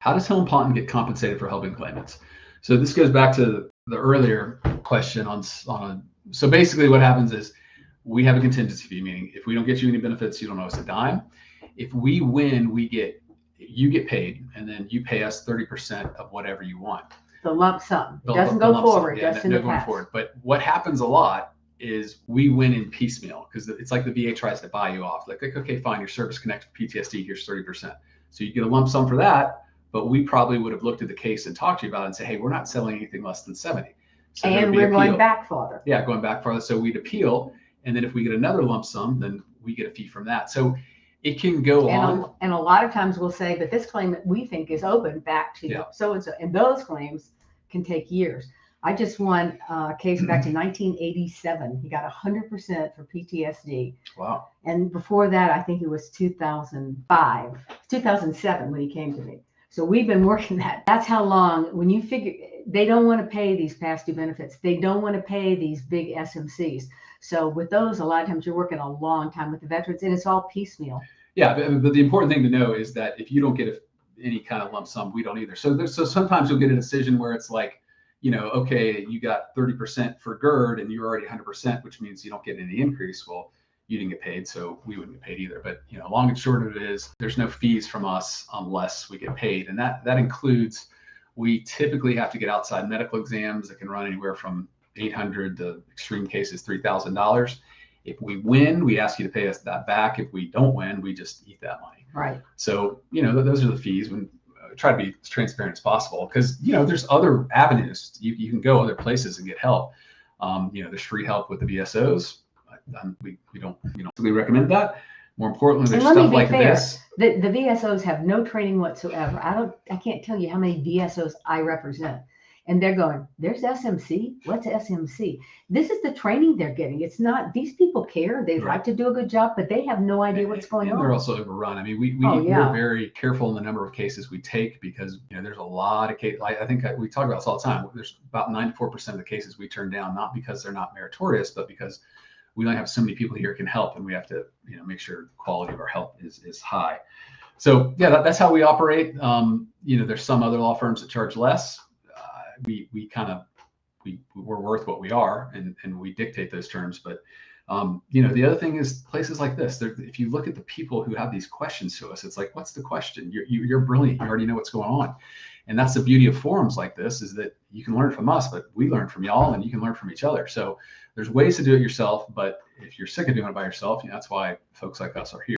How does Helen Ponton get compensated for helping claimants? So this goes back to the earlier question so basically what happens is we have a contingency fee, meaning if we don't get you any benefits, you don't owe us a dime. If we win, you get paid, and then you pay us 30% of whatever you want. The lump sum. It doesn't go forward, just in the past. Forward. But what happens a lot is we win in piecemeal, because it's like the VA tries to buy you off. Like, okay, fine, your service connected PTSD, here's 30%. So you get a lump sum for that, but we probably would have looked at the case and talked to you about it and say, hey, we're not selling anything less than 70. So and we're going back farther. Yeah, going back farther. So we'd appeal. And then if we get another lump sum, then we get a fee from that. So it can go on. And a lot of times we'll say, but this claim that we think is open back to so-and-so. And those claims can take years. I just won a case back to 1987. He got 100% for PTSD. Wow. And before that, I think it was 2007 when he came to me. So we've been working that. That's how long, when you figure, they don't want to pay these past due benefits. They don't want to pay these big SMCs. So with those, a lot of times you're working a long time with the veterans, and it's all piecemeal. Yeah, but the important thing to know is that if you don't get any kind of lump sum, we don't either. So sometimes you'll get a decision where it's like, okay, you got 30% for GERD and you're already 100%, which means you don't get any increase. Well, you didn't get paid, so we wouldn't get paid either. But long and short of it is there's no fees from us unless we get paid, and that includes, we typically have to get outside medical exams that can run anywhere from $800 to extreme cases $3,000. If we win, we ask you to pay us that back. If we don't win, we just eat that money. Right. So those are the fees. When try to be as transparent as possible, because there's other avenues. You can go other places and get help. There's free help with the VSOs. We don't really recommend that. More importantly, there's stuff like this. The VSOs have no training whatsoever. I can't tell you how many VSOs I represent. And they're going, there's SMC? What's SMC? This is the training they're getting. It's not, these people care. They like to do a good job, but they have no idea what's going on. And they're also overrun. I mean, we're very careful in the number of cases we take, because there's a lot of cases. I think we talk about this all the time. There's about 94% of the cases we turn down, not because they're not meritorious, but because we only have so many people here who can help, and we have to make sure the quality of our help is high. So yeah, that's how we operate. There's some other law firms that charge less. We're worth what we are, and we dictate those terms. But the other thing is places like this. If you look at the people who have these questions to us, it's like, what's the question? You're brilliant. You already know what's going on, and that's the beauty of forums like this, is that you can learn from us, but we learn from y'all, and you can learn from each other. So there's ways to do it yourself, but if you're sick of doing it by yourself, that's why folks like us are here.